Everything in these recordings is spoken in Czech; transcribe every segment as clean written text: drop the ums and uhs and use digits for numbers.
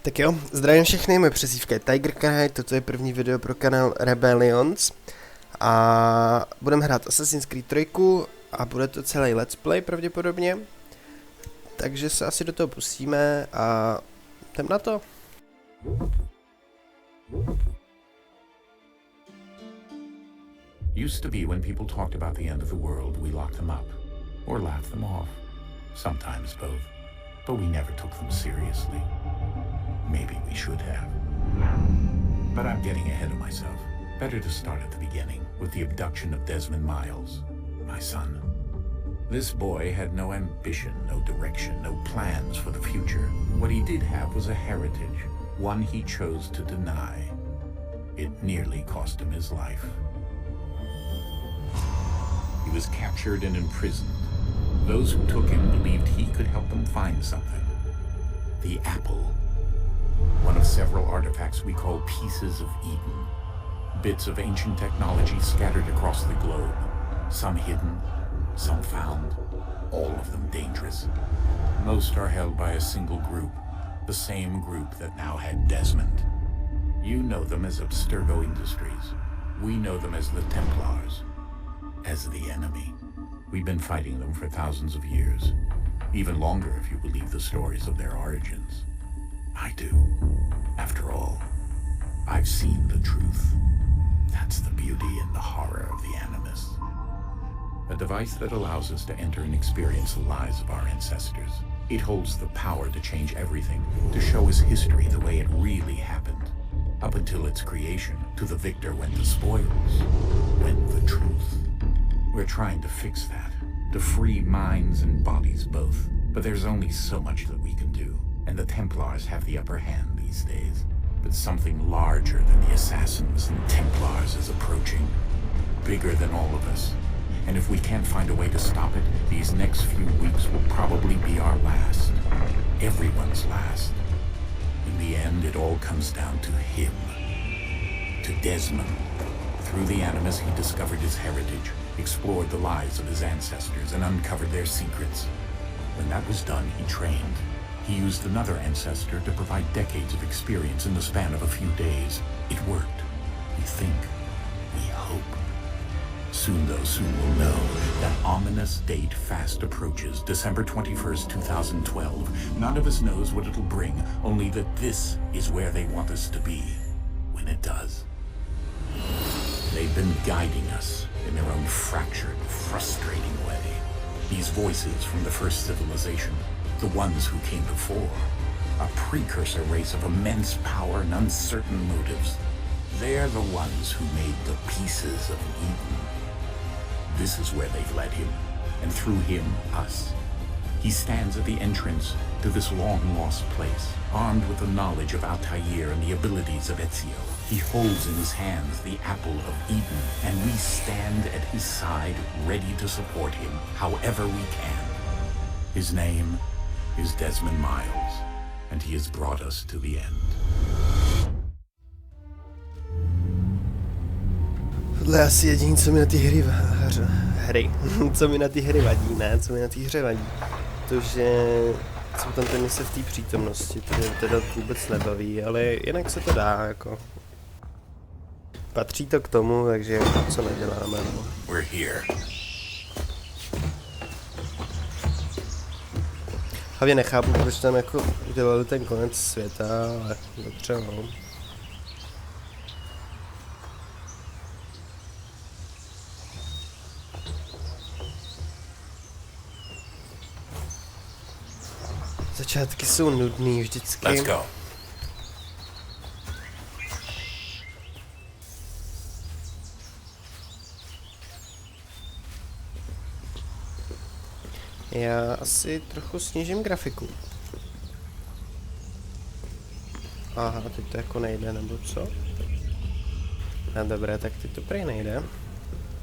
Tak jo, zdravím všechny, moje přezdívka je Tiger, toto je první video pro kanál Rebelions a budeme hrát Assassin's Creed 3 a bude to celý let's play pravděpodobně, takže se asi do toho pustíme a jdem na to. Used to be when people talked about the end of the world, we locked them up or laughed them off, sometimes both, but we never took them seriously. Maybe we should have. But I'm getting ahead of myself. Better to start at the beginning, with the abduction of Desmond Miles, my son. This boy had no ambition, no direction, no plans for the future. What he did have was a heritage, one he chose to deny. It nearly cost him his life. He was captured and imprisoned. Those who took him believed he could help them find something. The apple. One of several artifacts we call pieces of Eden. Bits of ancient technology scattered across the globe. Some hidden, some found, all of them dangerous. Most are held by a single group, the same group that now had Desmond. You know them as Abstergo Industries. We know them as the Templars, as the enemy. We've been fighting them for thousands of years, even longer if you believe the stories of their origins. I do. After all, I've seen the truth. That's the beauty and the horror of the Animus. A device that allows us to enter and experience the lives of our ancestors. It holds the power to change everything, to show us history the way it really happened. Up until its creation, to the victor went the spoils, went the truth. We're trying to fix that, to free minds and bodies both. But there's only so much that we can do. And the Templars have the upper hand these days. But something larger than the Assassins and Templars is approaching. Bigger than all of us. And if we can't find a way to stop it, these next few weeks will probably be our last. Everyone's last. In the end, it all comes down to him. To Desmond. Through the Animus, he discovered his heritage, explored the lives of his ancestors, and uncovered their secrets. When that was done, he trained. He used another ancestor to provide decades of experience in the span of a few days. It worked. We think. We hope. Soon, though, soon we'll know. That ominous date fast approaches, December 21st, 2012. None of us knows what it'll bring, only that this is where they want us to be when it does. They've been guiding us in their own fractured, frustrating way. These voices from the first civilization, the ones who came before, a precursor race of immense power and uncertain motives. They're the ones who made the pieces of Eden. This is where they've led him, and through him, us. He stands at the entrance to this long-lost place, armed with the knowledge of Altair and the abilities of Ezio. He holds in his hands the apple of Eden, and we stand at his side, ready to support him however we can. His name is Desmond Miles, and he has brought us to the end. Tohle je asi jediný, co mi na té hry vadí, ne? Co mi na té hře vadí. To, že jsou tam ty mise v té přítomnosti, to mě teda vůbec nebaví, ale jinak se to dá, jako. Patří to k tomu, takže co neděláme, no. We're here. Hlavně nechápu, proč tam jako udělali ten konec světa, ale dobře, no. Začátky jsou nudný vždycky. Let's go. Já asi trochu snížím grafiku. Aha, teď to jako nejde, nebo co? No dobré, tak teď to prý nejde.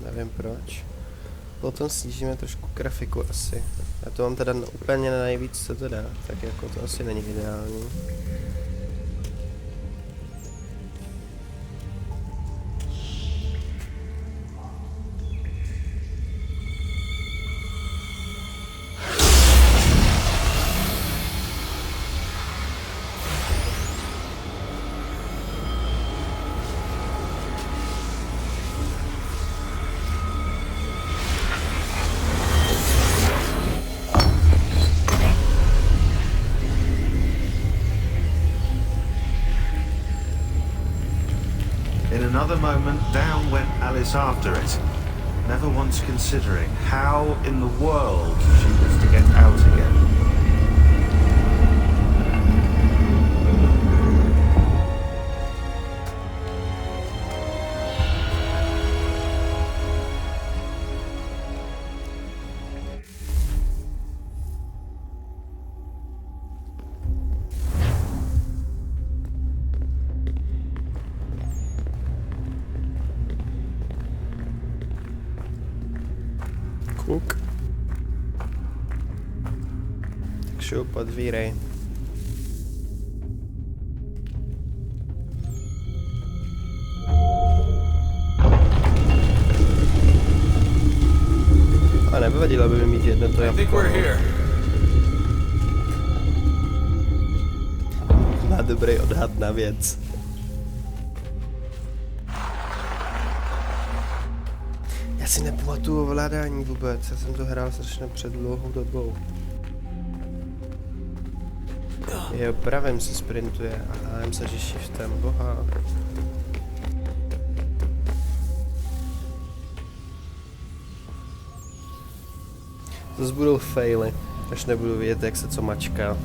Nevím proč. Potom snížíme trošku grafiku asi. Já to mám teda úplně nejvíc, co to dá, tak jako to asi není ideální. another moment, down went Alice after it, never once considering how in the world she was to get out again. Kuk. Tak šup, otvírej. A nevadilo by mi mít jedno to jabko. Má dobrý odhad na věc. Já si nepamatuju ovládání vůbec, já jsem to hrál strašně před dlouhou dobou. Jo, pravým se sprintuje a jdem se shiftem, boha. Zase budou faily, až nebudu vědět, jak se co mačká.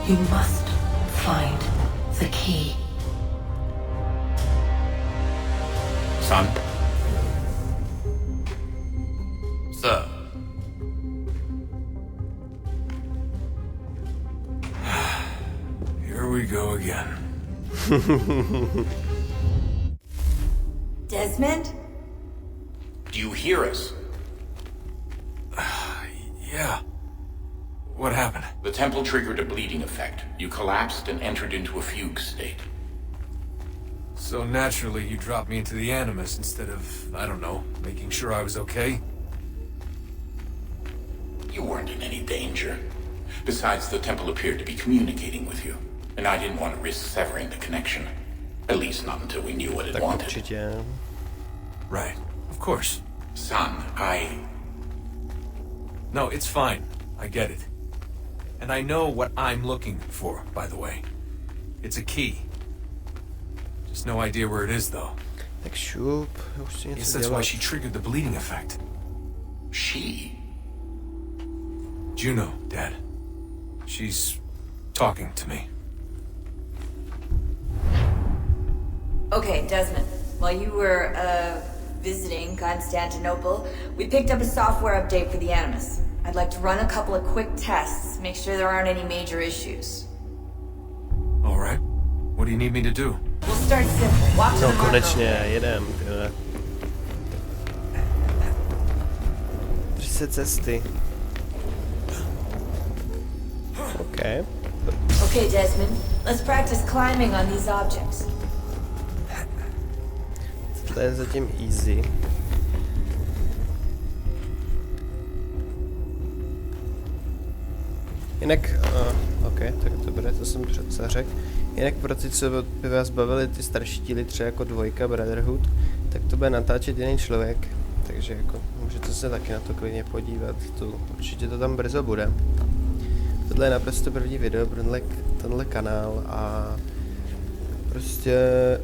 You must find the key. Son? Sir? Here we go again. Desmond? Do you hear us? Yeah. What happened? The temple triggered a bleeding effect. You collapsed and entered into a fugue state. So naturally you dropped me into the Animus instead of, I don't know, making sure I was okay? You weren't in any danger. Besides, the temple appeared to be communicating with you, and I didn't want to risk severing the connection. At least not until we knew what it Tak wanted. určitě. Right. Of course. Son, No, it's fine. I get it. And I know what I'm looking for, by the way. It's a key. Just no idea where it is, though. Tak šup, už si Yes, něco that's why dělat. she triggered the bleeding effect. She? Juno, Dad. She's talking to me. Okay, Desmond. While you were, visiting Constantinople, we picked up a software update for the Animus. I'd like to run a couple of quick tests, make sure there aren't any major issues. All right. What do you need me to do? We'll start simple. Walk to No the marker. konečně, jedem. 30 cesty. Okay. Okay, Desmond. Let's practice climbing on these objects. To je zatím easy. Jinak, ok, tak dobré, to jsem přece řekl. Jinak pro ty, co by vás bavili ty starší díly, třeba jako 2 Brotherhood, tak to bude natáčet jiný člověk. Takže jako můžete se taky na to klidně podívat, určitě to tam brzo bude. Tohle je naprosto první video pro tenhle kanál a prostě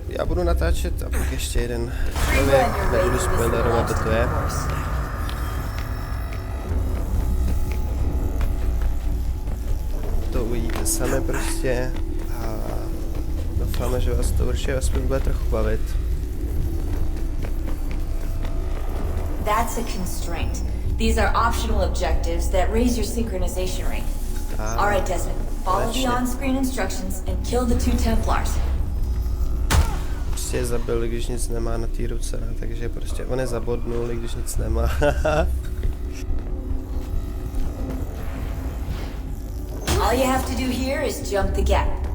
já budu natáčet a pak ještě jeden člověk, nebudu spoilerovat, kdo to je. To uvidíte se sami prostě a doufáme, že vás to určitě aspoň bude trochu bavit. That's a constraint. These are optional objectives that raise your synchronization rate. Alright, Desmond. Follow the on-screen instructions and kill the 2 Templars. Prostě je zabil, když nic nemá na té ruce, ne? Takže prostě on je zabodnul, když nic nemá. All you have to do here is jump the gap.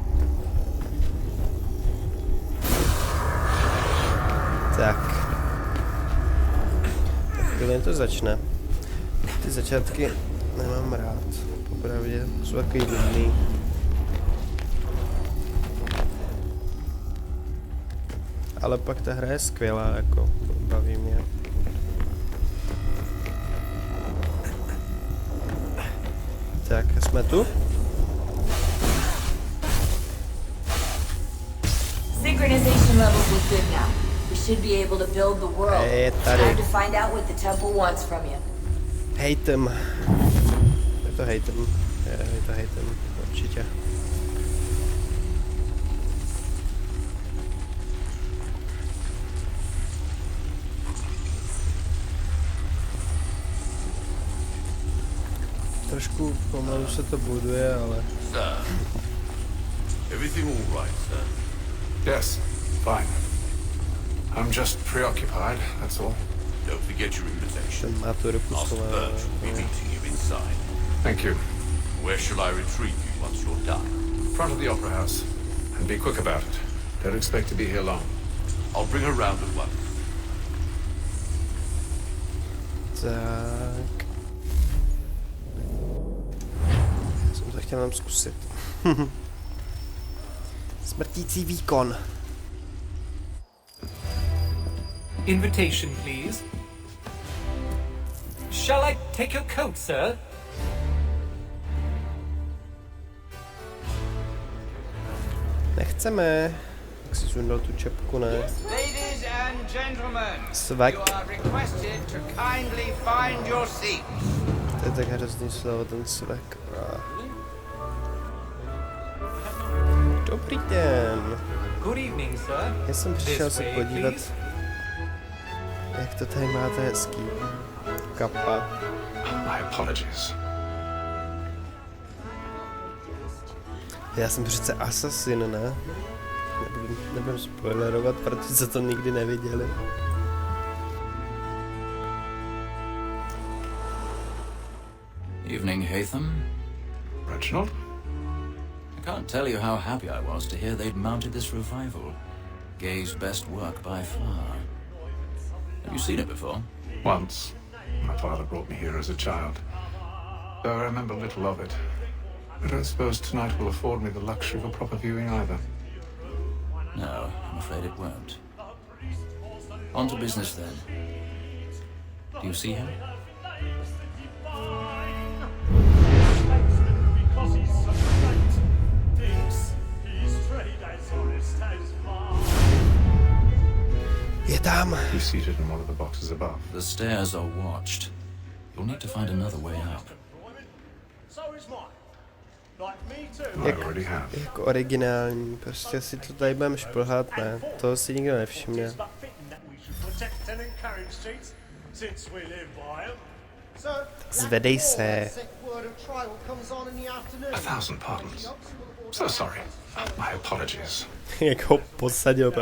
Tak. Chvíli to začne. Ty začátky nemám rád. Popravdě jsou takový nudný. Ale pak ta hra je skvělá, jako baví mě. Tak, jsme tu. Synchronization levels look good now. We should be able to build the world. Je Time tady. to find out what the temple wants from you. Hejtem. Je to hejtem. Je to hejtem, určitě. Trošku pomalu se to buduje, ale... Sir, everything all right, sir? Yes, fine. I'm just preoccupied, that's all. Don't forget your invitation. Ten má tu ruku Master schovanou. Birch will be meeting you inside. Thank you. Where shall I retrieve you once you're done? Front of the Opera House. And be quick about it. Don't expect to be here long. I'll bring her round at once. Tak. Já jsem to chtěl nám zkusit. Smrtící výkon. Invitation, please. Shall I take your coat, sir? Nechceme. Tak si sundal tu čepku, ne? Ladies and gentlemen, Svek. you are requested to kindly find your seats. To je tak hrozný slovo, ten svek. Dobrý den. Good evening, sir. Já jsem přišel This se way, podívat, please. jak to tady máte hezký. Kapa. My apologies. Já jsem přece asasin, ne? Nebudu spoilerovat, protože to nikdy neviděli. Evening, Hatham. Reginald? I can't tell you how happy I was to hear they'd mounted this revival. Gay's best work by far. Have you seen it before? Once. My father brought me here as a child. Though I remember little of it. I don't suppose tonight will afford me the luxury of a proper viewing either. No, I'm afraid it won't. On to business then. Do you see him? Je tam. He's seated in one of the boxes above. The stairs are watched. You'll need to find another way up. I already have. Jako originální, prostě si to tady budeme šplhat, ne? Toho si nikdo nevšimne. Zvedej se. 1,000 pardons. So sorry. My apologies. Jak ho posadil.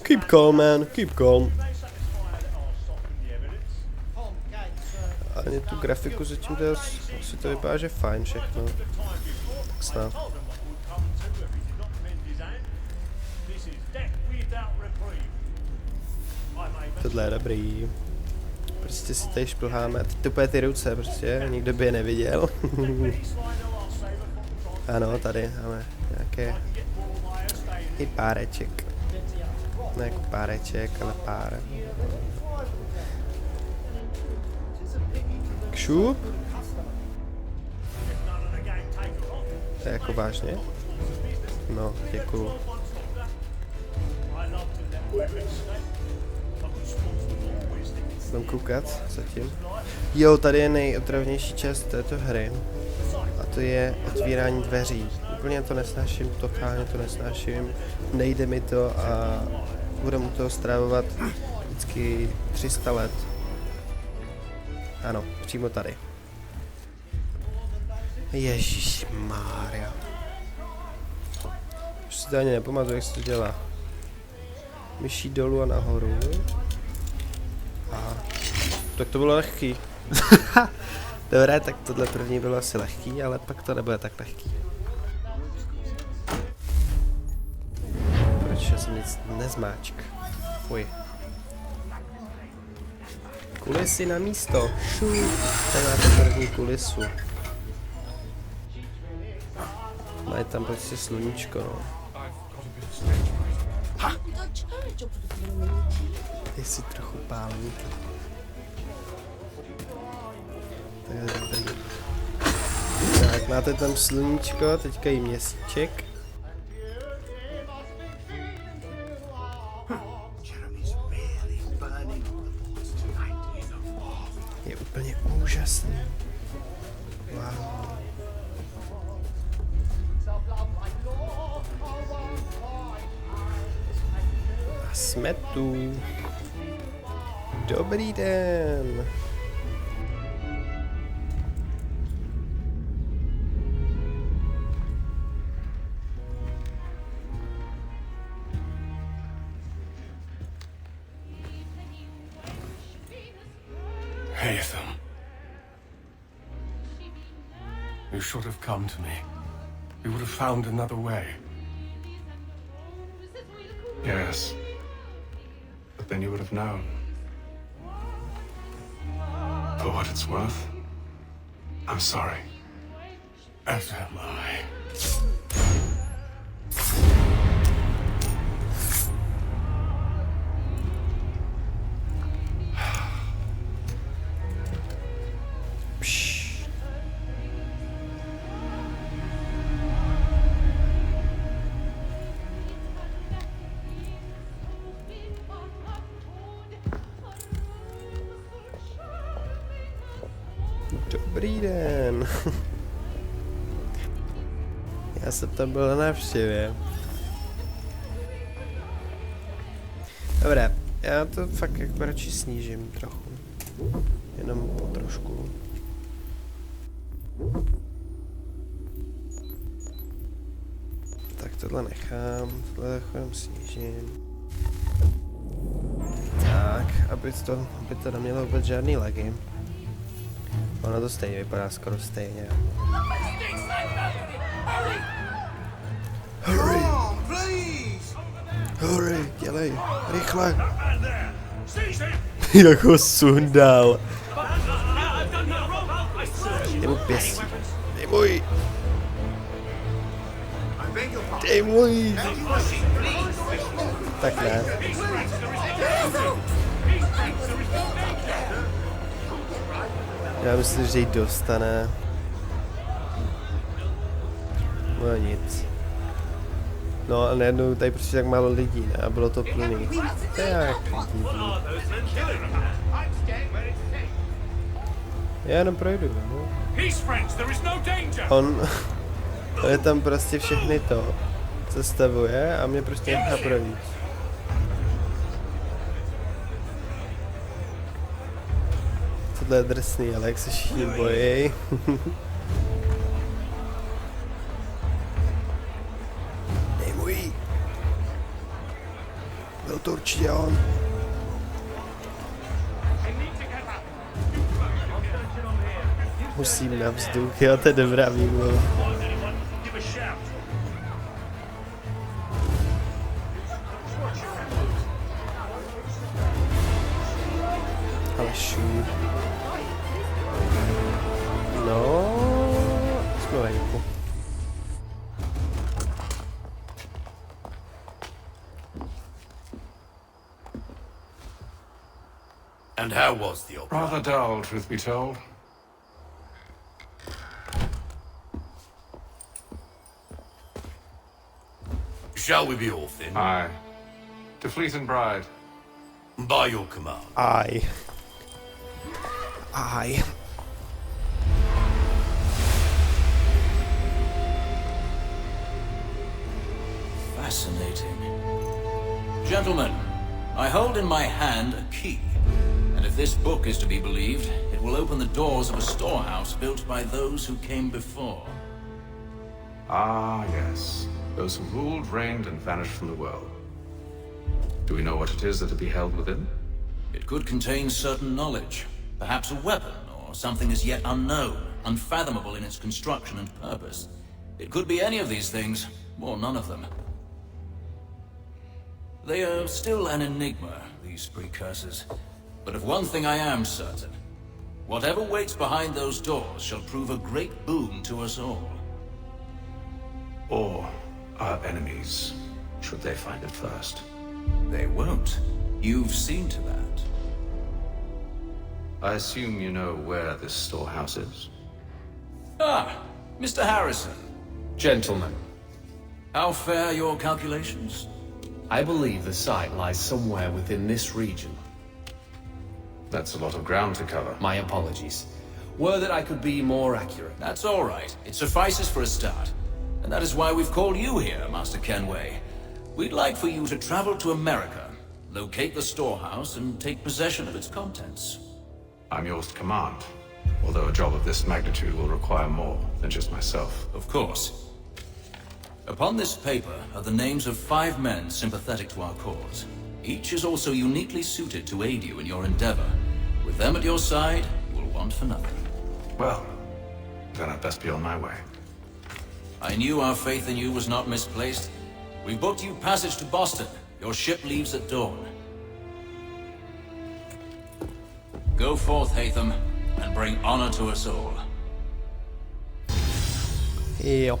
Keep calm, man, keep calm. Ani tu grafiku zatím to asi to vypadá, že fajn všechno. Tak snad. Tohle je dobrý. Prostě si tady šplháme. A teď tupé ty ruce, prostě, nikdo by je neviděl. Ano, tady máme nějaké i páreček. Ne jako páreček, ale pár. Kšup? To je jako vážně? No, děkuju. Budem koukat zatím. Jo, tady je nejotravnější část této hry. A to je otvírání dveří. úplně to nesnáším, totálně to nesnáším, nejde mi to a budeme u toho strávovat vždycky 300 let. Ano, přímo tady. Ježišmarja. Už si to ani nepamatuju, jak se to dělá. Myší dolů a nahoru. A tak to bylo lehký. Dobré, tak tohle první bylo asi lehký, ale pak to nebude tak lehký. Proč jsem nic nezmáčk? Fuj. Kulisy na místo. Tady máte první kulisu. Mají tam prostě sluníčko, no. Ty si trochu pálí. Tak, máte tam sluníčko, teďka i měsíček. Je úplně úžasný. Wow. A jsme tu. Dobrý den. Haytham. You should have come to me. We would have found another way. Yes. But then you would have known. For what it's worth, I'm sorry. As am I. Dobrý den. Já jsem tam byl na návštěvě. Dobré, já to fakt jako radši snížím trochu. Jenom po trošku. Tak tohle nechám, tohle chodem snížím. Tak, aby to nemělo vůbec žádný lagy. Ono to stejně vypadá skoro stejně. Hurry! Hurry, dělej, rychle! Jak ho sundal! Dej mu pěstí. Dej můj! Dej můj! Tak ne. Já myslím, že jí dostane. No nic. No a najednou tady prostě tak málo lidí, ne? A bylo to plný. To je jak divný. Já jenom projdu, no. On je tam prostě všechny to sestavuje a mě prostě nechá projít. Tohle je drsný, ale jak se všichni bojí. Dej mu jí. Byl to určitě on. Musím na vzduch, jo, to je dobrá výmluva. Ale šup. No, jsme venku. And how was the opera? Rather dull, truth be told. Shall we be off then? Aye. To Fleet and Bride. By your command. Aye. Aye. Gentlemen, I hold in my hand a key. And if this book is to be believed, it will open the doors of a storehouse built by those who came before. Ah, yes. Those who ruled, reigned, and vanished from the world. Do we know what it is that to be held within? It could contain certain knowledge, perhaps a weapon, or something as yet unknown, unfathomable in its construction and purpose. It could be any of these things, or none of them. They are still an enigma, these precursors. But of one thing I am certain. Whatever waits behind those doors shall prove a great boon to us all. Or our enemies, should they find it first. They won't. You've seen to that. I assume you know where this storehouse is? Ah, Mr. Harrison. Gentlemen, How fare your calculations? I believe the site lies somewhere within this region. That's a lot of ground to cover. My apologies. Were that I could be more accurate. That's all right. It suffices for a start. And that is why we've called you here, Master Kenway. We'd like for you to travel to America, locate the storehouse, and take possession of its contents. I'm yours to command, although a job of this magnitude will require more than just myself. Of course. Upon this paper are the names of 5 men sympathetic to our cause. Each is also uniquely suited to aid you in your endeavor. With them at your side, you will want for nothing. Well, then I'd best be on my way. I knew our faith in you was not misplaced. We booked you passage to Boston. Your ship leaves at dawn. Go forth, Hatham, and bring honor to us all. Jo.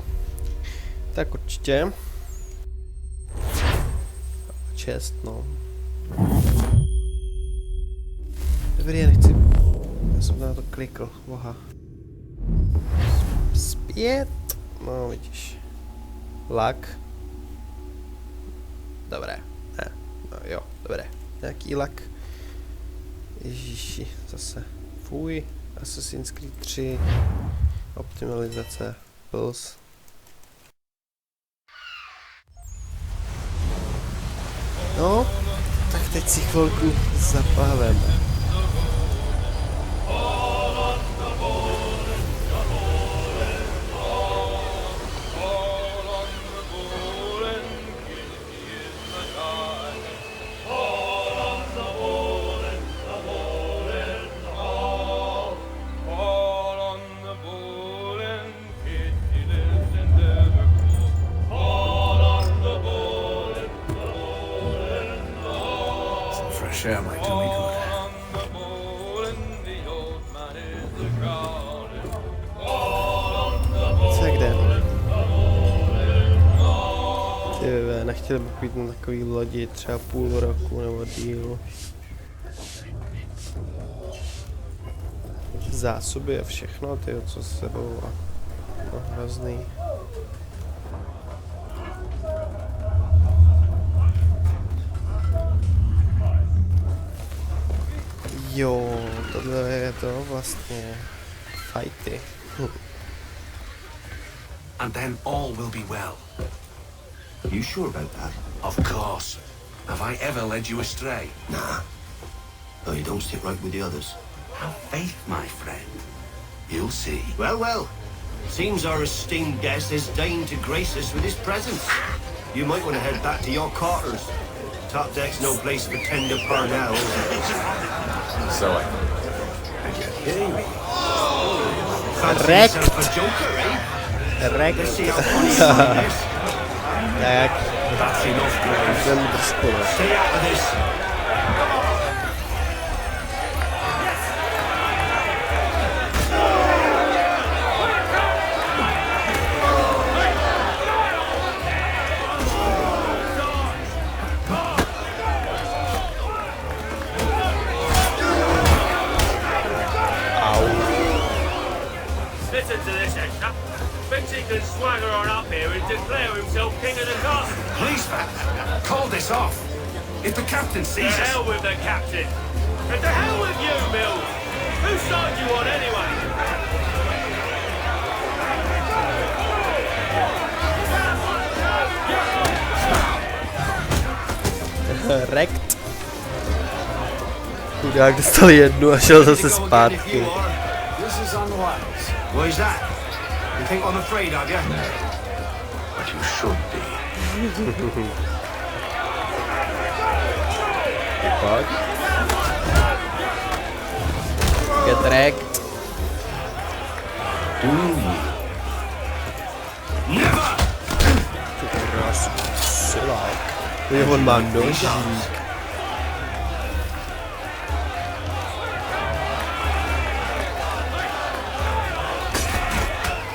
Tak určitě. Čest, no. Dobrý, já nechci... Já jsem na to klikl, boha. Zpět. No, vidíš. Lak. Dobré. Ne. No jo, dobré. Nějaký lak. Ježíši, zase. Fuj. Assassin's Creed 3. Optimalizace. Plus. No, tak teď si chvilku zapáleme. Share my tummy good. Co kde? Ty nechtěl bych být na takový lodi třeba půl roku nebo díl. Zásoby a všechno, tyjo, co s sebou a no, hrozný. Jo, tohle je to vlastně fighty. And then all will be well. You sure about that? Of course. Have I ever led you astray? Nah. Though you don't stick right with the others. Have faith, my friend. You'll see. Well, well. Seems our esteemed guest has deigned to grace us with his presence. You might want to head back to your quarters. Top deck's no place for tender parnell. So I Fancy yourself a joker, eh? Rekt. Let's see how funny you find this. Tak. That's enough, Graves. Stay out of this. Listen to this, extra. Thinks he can swagger on up here and declare himself king of the castle. Please, man. Call this off. If the captain To sees us... hell with the captain. And to hell with you, Mills. Whose side you on anyway? Rekt. Chudák dostal jednu a šel zase zpátky. Why is that? You think I'm afraid of you? No, but you should be. Pojď. Get wrecked. Do you? Never! Silák. On má nožík.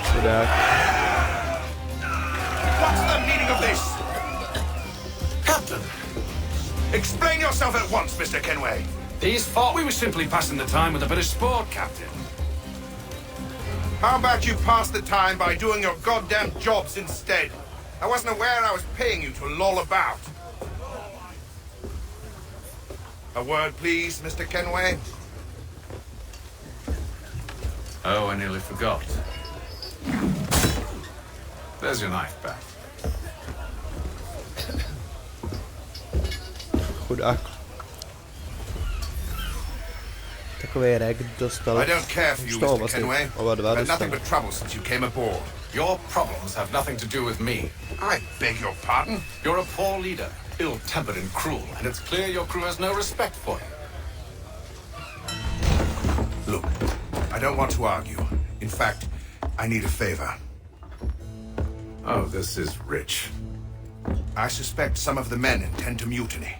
Chudák. What's the meaning of this? Captain! Explain yourself at once, Mr. Kenway. These thought we were simply passing the time with a bit of sport, Captain. How about you pass the time by doing your goddamn jobs instead? I wasn't aware I was paying you to loll about. A word, please, Mr. Kenway. Oh, I nearly forgot. There's your knife back. Chudák. Takový rek dostal. I don't care for you, Mr. Kenway. Oba dva I've had nothing dostal. but trouble since you came aboard. Your problems have nothing to do with me. I beg your pardon? You're a poor leader, ill-tempered and cruel, and it's clear your crew has no respect for you. Look, I don't want to argue. In fact, I need a favor. Oh, this is rich. I suspect some of the men intend to mutiny.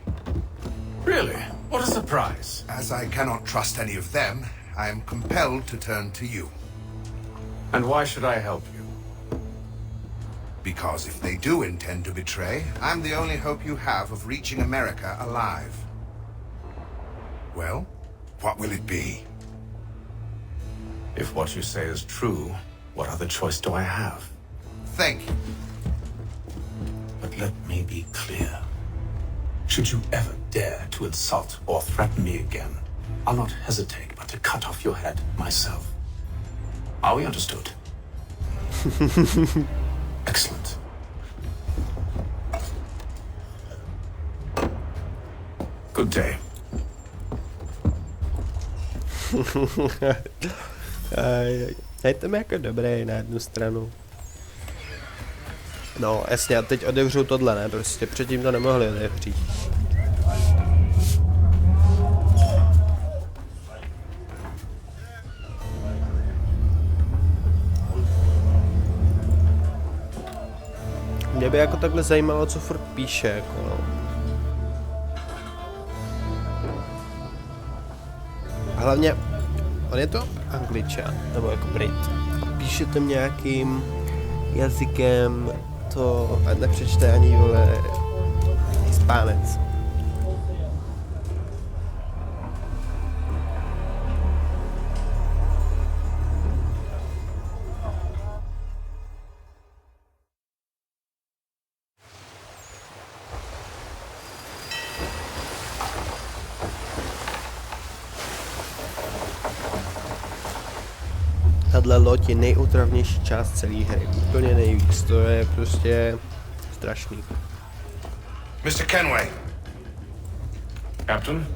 Really? What a surprise. As I cannot trust any of them, I am compelled to turn to you. And why should I help you? Because if they do intend to betray, I'm the only hope you have of reaching America alive. Well, what will it be? If what you say is true, what other choice do I have? Thank you. But let me be clear. Should you ever dare to insult or threaten me again, I'll not hesitate but to cut off your head myself. Are we understood? Excellent. Good day. Je to jako dobré na jednu stranu. No, jasně, a teď otevřu tohle, ne? Prostě předtím to nemohli otevřít. Mě by jako takhle zajímalo, co furt píše, jako no. A hlavně, on je to Angličan, nebo jako Brit. A píše to nějakým jazykem, to nepřečte ani, vole, Hispánec. Tahle loď je nejotravnější část celé hry, úplně nejvíc, to je prostě strašný. Mr. Kenway. Captain?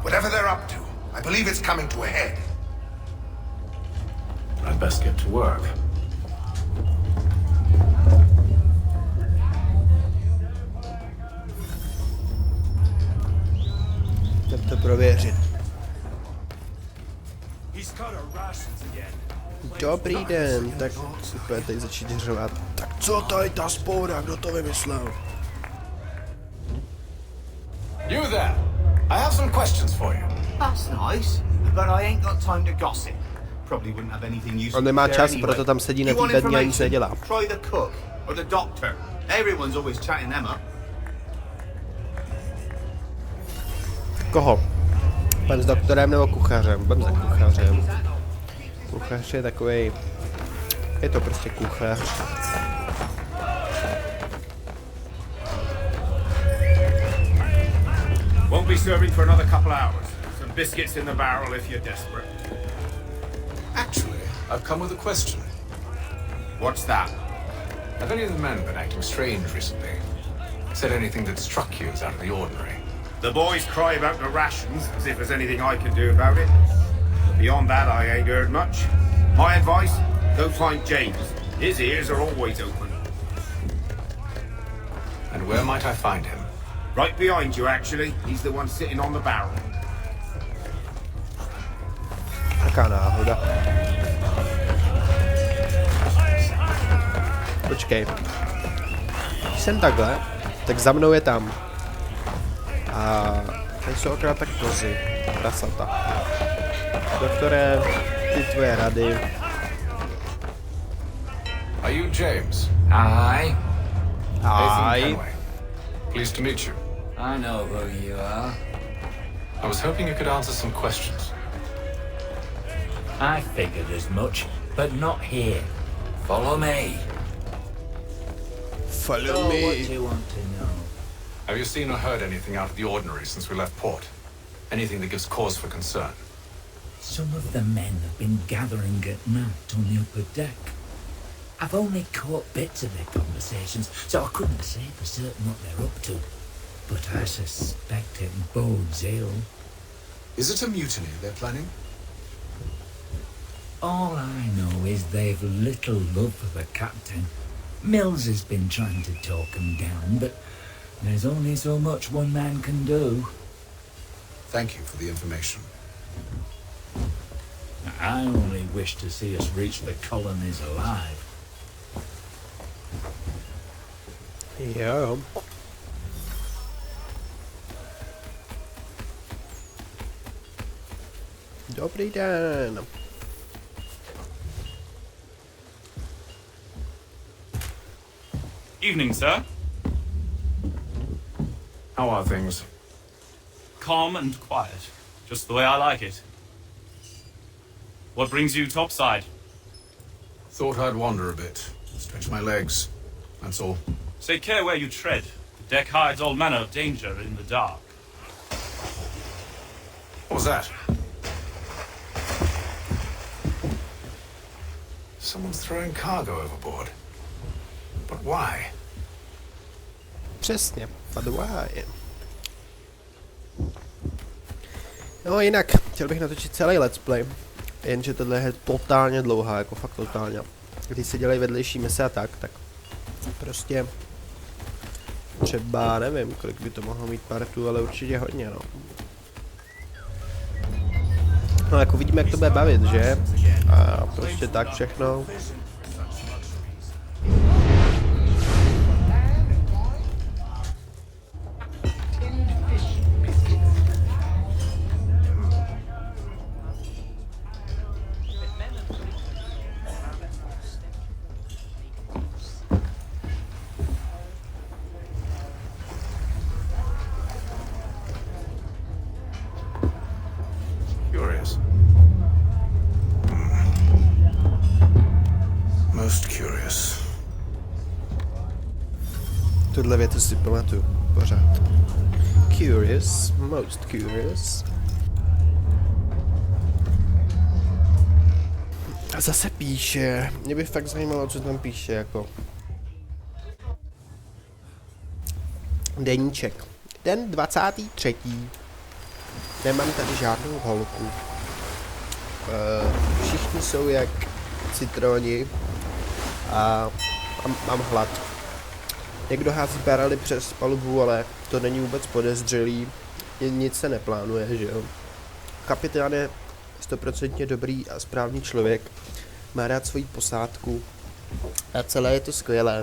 Whatever they're up to, I believe it's coming to a head. I'd best get to work. Jdem to prověřit. Dobrý den, tak super, teď začít řovat. Tak co tady ta spouda, kdo to vymyslel? You there! I have some questions for you. That's nice, but I ain't got time to gossip. Probably wouldn't have anything useful. On nemá there čas, anyway. proto tam sedí na You want té bedně a nic information? nedělá. Try the cook or the doctor. Everyone's always chatting them up. Koho? Pan s doktorem nebo kuchařem? Pan za kuchařem. Kuchař je takovej... Je to prostě kuchař. Won't be serving for another couple hours. Some biscuits in the barrel if you're desperate. Actually, I've come with a question. What's that? Have any of the men been acting strange recently? Said anything that struck you as out of the ordinary? The boys cry about the rations, as if there's anything I can do about it. Beyond that, I ain't heard much. My advice, go find James. His ears are always open. And where might I find him? Right behind you, actually. He's the one sitting on the barrel. Taká náhoda. Počkej. Když jsem takhle, tak za mnou je tam. A tady jsou akorát tak kozy. Prasata. Doktore, ty tvoje rady. Are you James? Aye. Aye. Pleased to meet you. I know who you are. I was hoping you could answer some questions. I figured as much, but not here. Follow me. Follow me. What do you want to know? Have you seen or heard anything out of the ordinary since we left port? Anything that gives cause for concern? Some of the men have been gathering at night on the upper deck. I've only caught bits of their conversations, so I couldn't say for certain what they're up to. But I suspect it bodes ill. Is it a mutiny they're planning? All I know is they've little love for the captain. Mills has been trying to talk him down, but there's only so much one man can do. Thank you for the information. I only wish to see us reach the colonies alive. Jo. Dobrý den. Evening, sir. How are things? Calm and quiet. Just the way I like it. What brings you topside? Thought I'd wander a bit. Stretch my legs. That's all. Take care where you tread. The deck hides all manner of danger in the dark. What was that? Someone's throwing cargo overboard. But why? Přesně, but why? No jinak, chtěl bych natočit celý let's play, jenže tohle je totálně dlouhá, jako fakt totálně. Když se dělají vedlejší mise a tak prostě třeba nevím, kolik by to mohlo mít partů, ale určitě hodně, no. No jako vidíme, jak to bude bavit, že? A prostě tak všechno. Tuhle větu si pamatuju pořád. Curious, most curious. A zase píše, mě by fakt zajímalo, co tam píše, jako. Deníček. Den 23. Nemám tady žádnou holku. Všichni jsou jak citroni a mám hlad. Někdo hází barely přes palubu, ale to není vůbec podezřelý. Nic se neplánuje, že jo. Kapitán je 100% dobrý a správný člověk. Má rád svoji posádku. A celé je to skvělé.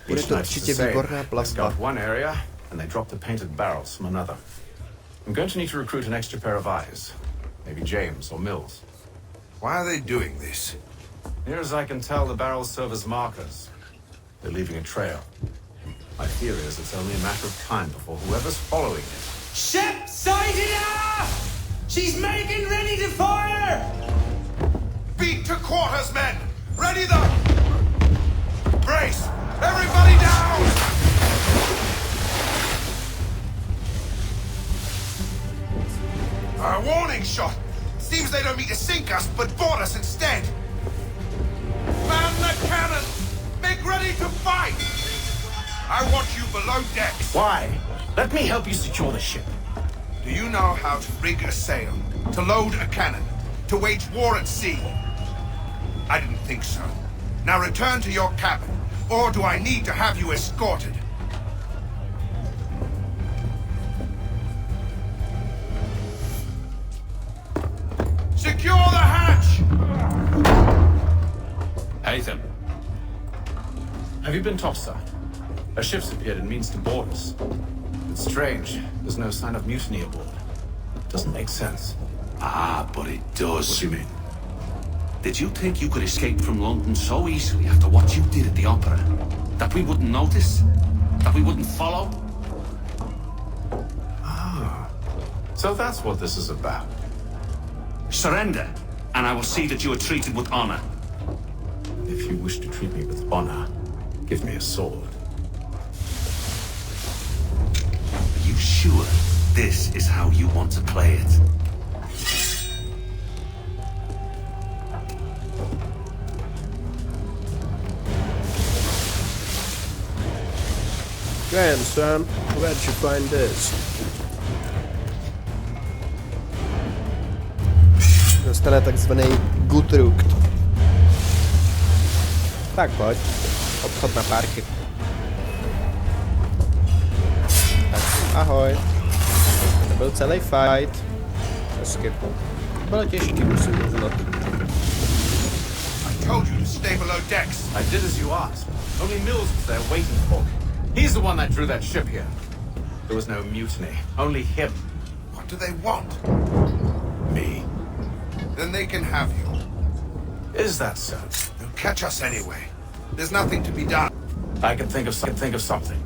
Bude to určitě výborná plavba. I'm going to need to recruit an extra pair of eyes. Maybe James or Mills. Why are they doing this? Near as I can tell, the barrels serve as markers. They're leaving a trail. My theory is it's only a matter of time before whoever's following it. Ship sighted her! She's making ready to fire! Beat to quarters, men! Ready the... Brace! Everybody down! A warning shot! Seems they don't mean to sink us, but board us instead! Man the cannon! Make ready to fight! I want you below decks. Why? Let me help you secure the ship. Do you know how to rig a sail? To load a cannon? To wage war at sea? I didn't think so. Now return to your cabin, or do I need to have you escorted? Secure the hatch! Haytham. Have you been topside? A ship's appeared and means to board us. It's strange. There's no sign of mutiny aboard. Doesn't make sense. Ah, but it does. What do you mean? Did you think you could escape from London so easily after what you did at the opera? That we wouldn't notice? That we wouldn't follow? Ah. So that's what this is about. Surrender, and I will see that you are treated with honor. If you wish to treat me with honor, give me a sword. Are you sure this is how you want to play it? Grandson, where'd you find this? Dostane takzvaný Gutrukt. Tak pojď. Obchod na párky. Tak, ahoj. To byl celý fight. Hezky. Bylo těžký, musím uznat. I told you to stay below decks. I did as you asked. Only Mills was there waiting for me. He's the one that drew that ship here. There was no mutiny, only him. What do they want? Me. Then they can have you. Is that so? They'll catch us anyway. There's nothing to be done. I can think of something.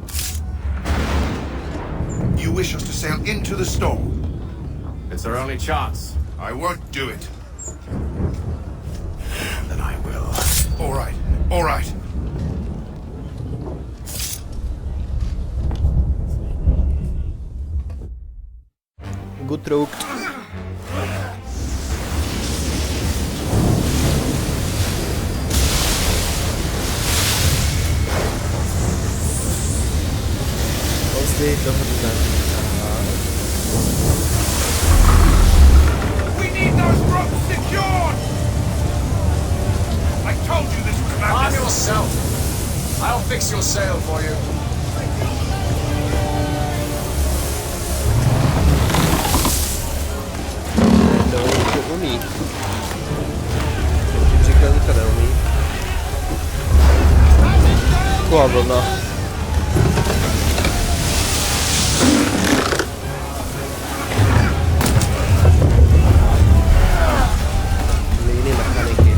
You wish us to sail into the storm? It's our only chance. I won't do it. Then I will. All right, all right. Gutrukt. Později dohodne. We need those ropes secured! I told you this was about Arm yourself. I'll fix your sail for you. To umí. Jsem ti říkal, že to neumí. Taková vlna. Líny mechaniky.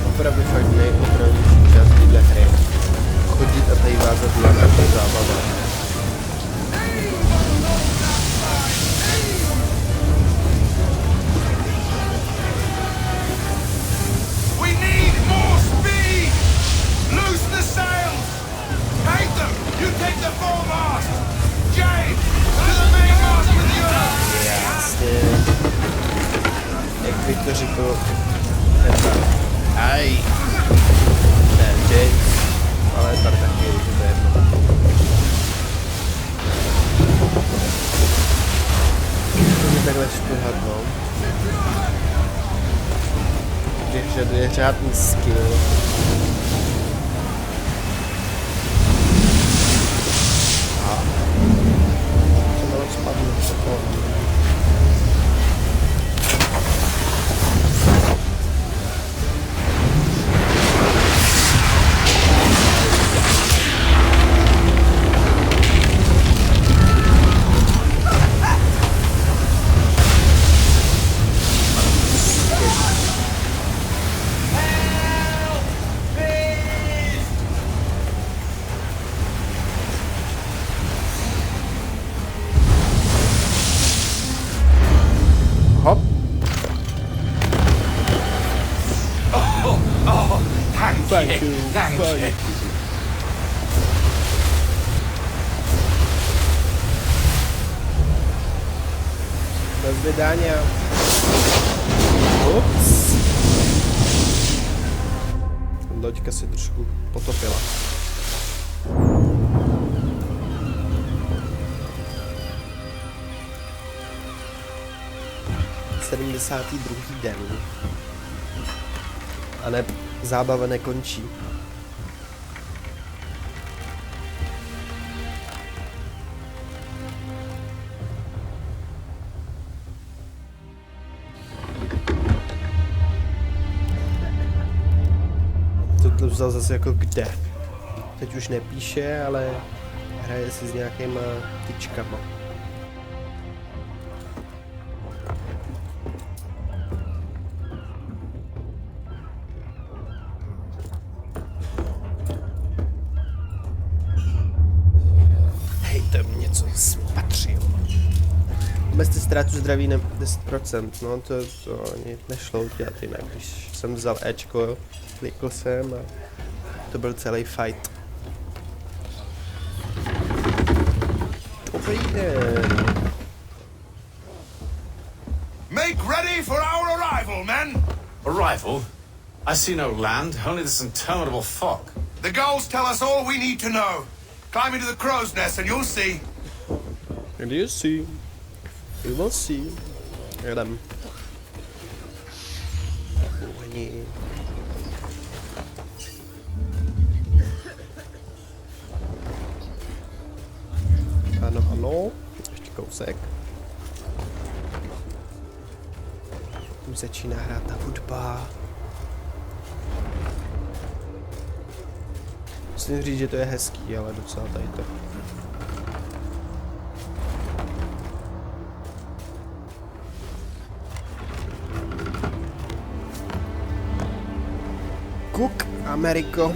Opravdu fakt nejopravnější část téhle hry. Chodit a tady vázat lana, to je zábava. We need more speed! Loose the sails! Take them! You take the foremast! Jay! To the mainmast with you! Jasně. Jak bych to řekl, aj. Ne, Jay. Ale tady taky, že to je jedno. To mě takhle šplhat, no. Vyžaduje řádný skill. A co bylo spadnout, co to? Svidania. Ups. Loďka se trošku potopila. Druhý den. A ne, zábava nekončí. To vzal zase jako kde. Teď už nepíše, ale hraje si s nějakýma tyčkama. Omezte ztrátu zdraví na 10%, no to ani nešlo udělat jinak, když jsem vzal Ečko, klikl jsem a to byl celý fight. Dobrý den. Make ready for our arrival, men! Arrival? I see no land, only this interminable fog. The gulls tell us all we need to know. Climb into the crow's nest and you'll see. And you see. We will see. Jedem. Oni. Ano, ano. Ještě kousek. Už začíná hrát ta hudba. Musím říct, že to je hezký, ale docela tady to. Kuk, Ameriko.